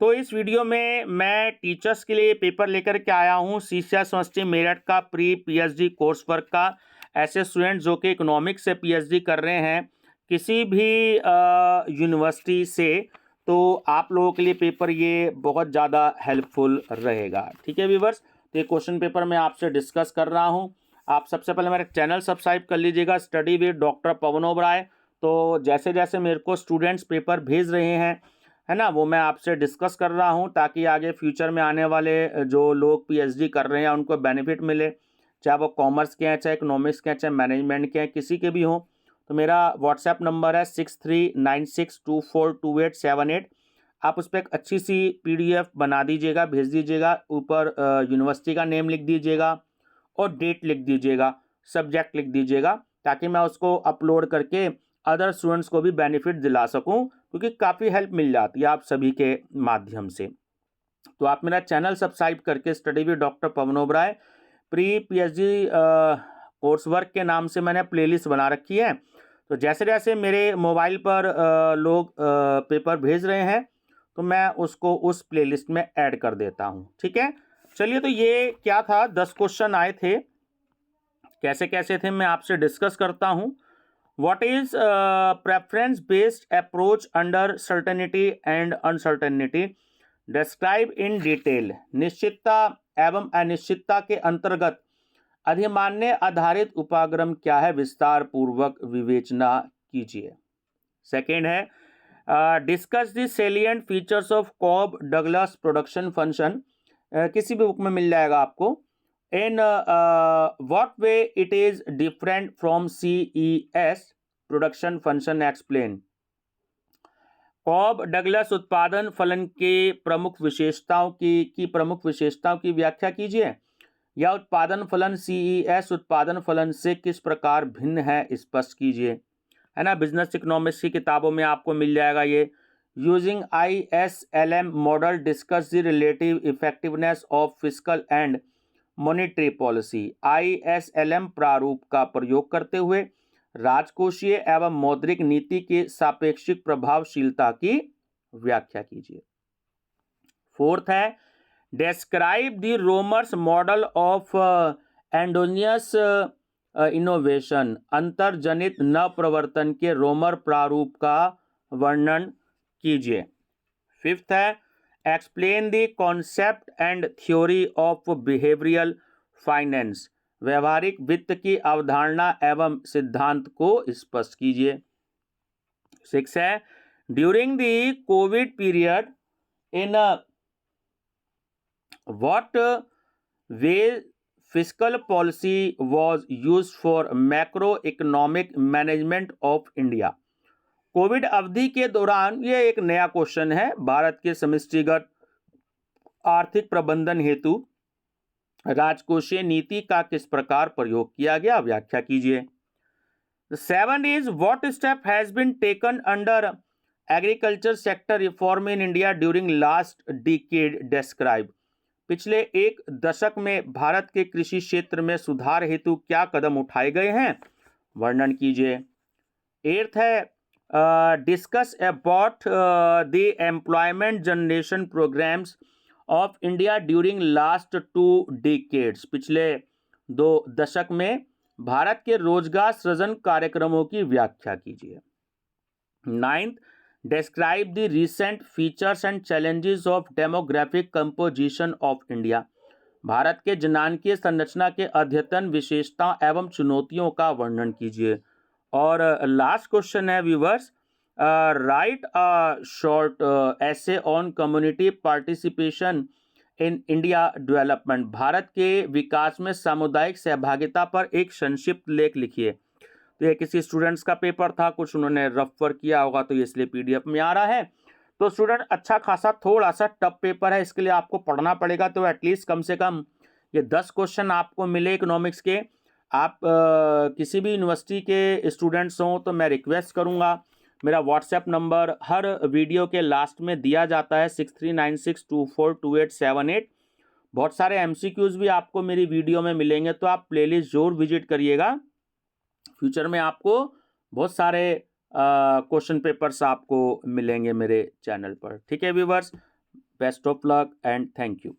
तो इस वीडियो में मैं टीचर्स के लिए पेपर लेकर के आया हूँ सीसीएस यूनिवर्सिटी मेरठ का प्री पीएचडी कोर्स वर्क का। ऐसे स्टूडेंट जो कि इकोनॉमिक्स से पीएचडी कर रहे हैं किसी भी यूनिवर्सिटी से, तो आप लोगों के लिए पेपर ये बहुत ज़्यादा हेल्पफुल रहेगा। ठीक है व्यूअर्स, तो ये क्वेश्चन पेपर मैं आपसे डिस्कस कर रहा हूँ। आप सबसे पहले मेरा चैनल सब्सक्राइब कर लीजिएगा, स्टडी विद डॉक्टर पवन ओबराय। तो जैसे जैसे मेरे को स्टूडेंट्स पेपर भेज रहे हैं, है ना, वो मैं आपसे डिस्कस कर रहा हूँ ताकि आगे फ्यूचर में आने वाले जो लोग पीएचडी कर रहे हैं उनको बेनिफिट मिले, चाहे वो कॉमर्स के हैं, चाहे इकोनॉमिक्स के हैं, चाहे मैनेजमेंट के हैं, किसी के भी हों। तो मेरा व्हाट्सएप नंबर है 6396242878। आप उस पर एक अच्छी सी पीडीएफ बना दीजिएगा, भेज दीजिएगा। ऊपर यूनिवर्सिटी का नेम लिख दीजिएगा और डेट लिख दीजिएगा, सब्जेक्ट लिख दीजिएगा, ताकि मैं उसको अपलोड करके अदर स्टूडेंट्स को भी बेनिफिट दिला सकूं, क्योंकि काफ़ी हेल्प मिल जाती है आप सभी के माध्यम से। तो आप मेरा चैनल सब्सक्राइब करके study with doctor Pawan Oberoi pre PhD course work के नाम से मैंने प्लेलिस्ट बना रखी है। तो जैसे जैसे मेरे मोबाइल पर लोग पेपर भेज रहे हैं तो मैं उसको उस प्लेलिस्ट में ऐड कर देता हूं। ठीक है, चलिए, तो ये क्या था, 10 क्वेश्चन आए थे। कैसे कैसे थे मैं आपसे डिस्कस करता हूं। What is preference based approach under certainty and uncertainty? Describe in detail. निश्चितता एवं अनिश्चितता के अंतर्गत अधिमान्य आधारित उपागम क्या है, विस्तार पूर्वक विवेचना कीजिए। सेकेंड है discuss the salient features of Cobb Douglas production function. किसी भी बुक में मिल जाएगा आपको। In what way it is different from CES production function explain. Cobb Douglas उत्पादन फलन के प्रमुख विशेषताओं की प्रमुख विशेषताओं की व्याख्या कीजिए। या उत्पादन फलन CES उत्पादन फलन से किस प्रकार भिन्न है, स्पष्ट कीजिए। है ना, बिजनेस इकोनॉमिक्स की किताबों में आपको मिल जाएगा ये। Using ISLM model discuss the relative effectiveness of fiscal and monetary policy. ISLM प्रारूप का प्रयोग करते हुए राजकोषीय एवं मौद्रिक नीति की सापेक्षिक प्रभावशीलता की व्याख्या कीजिए। फोर्थ है describe the Romer's model of endogenous innovation. अंतर्जनित नवप्रवर्तन के रोमर प्रारूप का वर्णन कीजिए। फिफ्थ है explain the concept and theory of behavioural finance. व्यवहारिक वित्त की अवधारणा एवं सिद्धांत को स्पष्ट कीजिए। सिक्स है during the Covid period in what way fiscal policy was used for macro economic management of India. Covid अवधि के दौरान, यह एक नया क्वेश्चन है, भारत के समष्टिगत आर्थिक प्रबंधन हेतु राजकोषीय नीति का किस प्रकार प्रयोग किया गया, व्याख्या कीजिए। Seven is what step has been taken under agriculture sector reform in India during last decade, describe. पिछले एक दशक में भारत के कृषि क्षेत्र में सुधार हेतु क्या कदम उठाए गए हैं, वर्णन कीजिए। एट्थ है discuss about the employment generation programmes of India during last 2 decades. पिछले 2 दशक में भारत के रोजगार सृजन कार्यक्रमों की व्याख्या कीजिए। Ninth describe the recent features and challenges of demographic composition of India. Bharat के जनांकीय संरचना के अद्यतन विशेषता एवं चुनौतियों का वर्णन कीजिए। और लास्ट क्वेश्चन है व्यूवर्स, राइट अ शॉर्ट ऐसे on community participation in India development. Bharat के विकास में सामुदायिक सहभागिता पर एक संक्षिप्त लेख लिखिए। तो ये किसी स्टूडेंट्स का पेपर था, कुछ उन्होंने रफ वर्क किया होगा, तो इसलिए PDF में आ रहा है। तो स्टूडेंट, अच्छा खासा थोड़ा सा टफ पेपर है, इसके लिए आपको पढ़ना पड़ेगा। तो एटलीस्ट कम से कम ये 10 क्वेश्चन आपको मिले इकोनॉमिक्स के। आप किसी भी यूनिवर्सिटी के स्टूडेंट्स हों तो मैं रिक्वेस्ट करूंगा, मेरा व्हाट्सएप नंबर हर वीडियो के लास्ट में दिया जाता है 6396242878। बहुत सारे MCQs भी आपको मेरी वीडियो में मिलेंगे, तो आप प्लेलिस्ट जरूर विजिट करिएगा। फ्यूचर में आपको बहुत सारे क्वेश्चन पेपर्स आपको मिलेंगे मेरे चैनल पर। ठीक है viewers, Best of luck and thank you.